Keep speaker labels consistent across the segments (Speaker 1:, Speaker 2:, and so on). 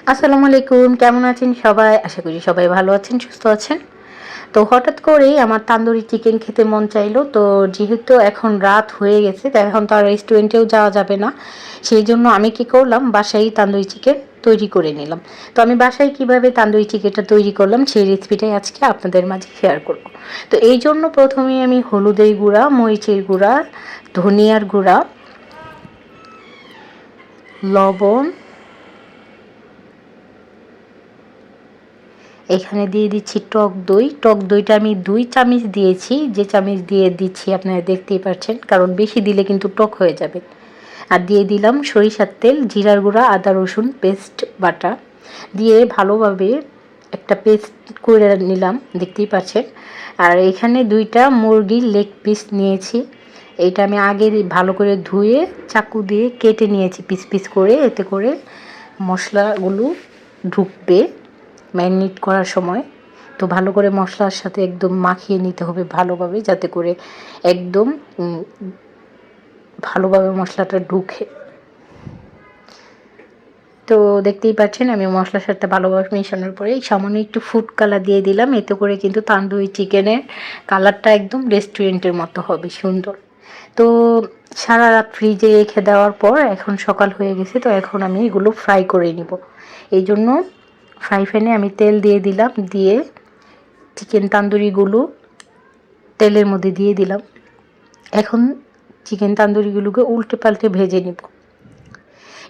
Speaker 1: আসসালামু আলাইকুম, কেমন আছেন সবাই? আশা করি সবাই ভালো আছেন, সুস্থ আছেন। তো হঠাৎ করেই আমার তান্দুরি চিকেন খেতে মন চাইলো। তো যেহেতু এখন রাত হয়ে গেছে, তো এখন তো আর রেস্টুরেন্টেও যাওয়া যাবে না। সেই জন্য আমি কি করলাম, বাসায় তান্দুরি চিকেন তৈরি করে নিলাম। তো আমি বাসায় কিভাবে তান্দুরি চিকেনটা তৈরি করলাম সেই রেসিপিটাই আজকে আপনাদের মাঝে শেয়ার করব। তো এই জন্য প্রথমেই আমি হলুদের গুঁড়া, মরিচের গুঁড়া, ধনিয়ার গুঁড়া, লবণ, এখানে দিয়ে দিচ্ছি টক দই। টক দইটা আমি 2 চামচ দিয়েছি, যে চামচ দিয়ে দিচ্ছি আপনারা দেখতেই পাচ্ছেন, কারণ বেশি দিলে কিন্তু টক হয়ে যাবে। আর দিয়ে দিলাম সরিষার তেল, জিরার গুঁড়া, আদা রসুন পেস্ট বাটা দিয়ে ভালোভাবে একটা পেস্ট করে নিলাম, দেখতেই পাচ্ছেন। আর এখানে 2টা মুরগির লেগ পিস নিয়েছি। এইটা আমি আগে ভালো করে ধুয়ে চাকু দিয়ে কেটে নিয়েছি পিস পিস করে, এতে করে মশলাগুলো ঢুকবে ম্যারিনেট করার সময়। তো ভালো করে মশলার সাথে একদম মাখিয়ে নিতে হবে ভালোভাবে, যাতে করে একদম ভালোভাবে মশলাটা ঢুকে। তো দেখতেই পাচ্ছেন আমি মশলার সাথে ভালোভাবে মেশানোর পরে সামান্য একটু ফুড কালার দিয়ে দিলাম, এতে করে কিন্তু তান্দুরি চিকেনের কালারটা একদম রেস্টুরেন্টের মতো হবে, সুন্দর। তো সারা রাত ফ্রিজে রেখে দেওয়ার পর এখন সকাল হয়ে গেছে, তো এখন আমি এগুলো ফ্রাই করে নিব। এই জন্য ফ্রাই প্যানে আমি তেল দিয়ে দিলাম, দিয়ে চিকেন তান্দুরিগুলো তেলের মধ্যে দিয়ে দিলাম। এখন চিকেন তান্দুরিগুলোকে উল্টে পাল্টে ভেজে নিব।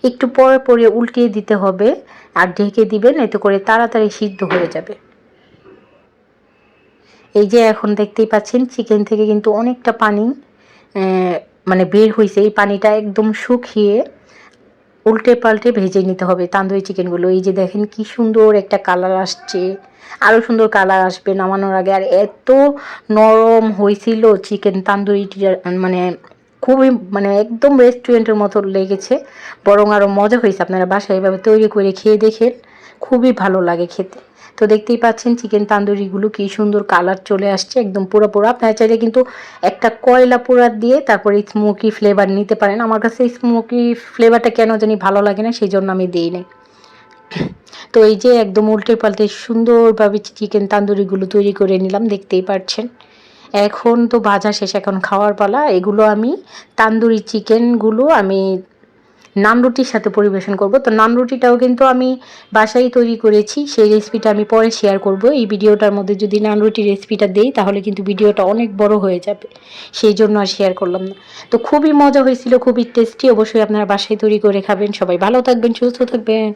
Speaker 1: একটু পরে পরে উল্টিয়ে দিতে হবে আর ঢেকে দিবেন, এতে করে তাড়াতাড়ি সিদ্ধ হয়ে যাবে। এই যে এখন দেখতেই পাচ্ছেন চিকেন থেকে কিন্তু অনেকটা পানি মানে বের হয়েছে। এই পানিটা একদম শুকিয়ে উল্টে পাল্টে ভেজে নিতে হবে তান্দুরি চিকেনগুলো। এই যে দেখেন কি সুন্দর একটা কালার আসছে, আরও সুন্দর কালার আসবে নামানোর আগে। আর এত নরম হয়েছিল চিকেন তান্দুরিটা, মানে খুবই, মানে একদম রেস্টুরেন্টের মতো লেগেছে, বরং আরও মজা হয়েছে। আপনারা বাসায় এভাবে তৈরি করে খেয়ে দেখেন, খুবই ভালো লাগে খেতে। তো দেখতেই পাচ্ছেন চিকেন তান্দুরিগুলো কি সুন্দর কালার চলে আসছে, একদম পুরো পুরো। আপনারা চাইলে কিন্তু একটা কয়লা পোড়া দিয়ে তারপরে স্মোকি ফ্লেভার নিতে পারেন। আমার কাছে স্মোকি ফ্লেভারটা কেন জানি ভালো লাগে না, সেই জন্য আমি দিই নাই। তো এই যে একদম উল্টে পাল্টে সুন্দরভাবে চিকেন তান্দুরিগুলো তৈরি করে নিলাম, দেখতেই পাচ্ছেন। এখন তো ভাজা শেষ, এখন খাওয়ার পালা। এগুলো আমি তান্দুরি চিকেনগুলো আমি নান রুটির সাথে পরিবেশন করব। তো নান রুটিটাও কিন্তু আমি বাসায় তৈরি করেছি, সেই রেসিপিটা আমি পরে শেয়ার করব। এই ভিডিওটার মধ্যে যদি নান রুটির রেসিপিটা দেই তাহলে কিন্তু ভিডিওটা অনেক বড় হয়ে যাবে, সেই জন্য আর শেয়ার করলাম না। তো খুবই মজা হয়েছিল, খুবই টেস্টি। অবশ্যই আপনারা বাসায় তৈরি করে খাবেন। সবাই ভালো থাকবেন, সুস্থ থাকবেন।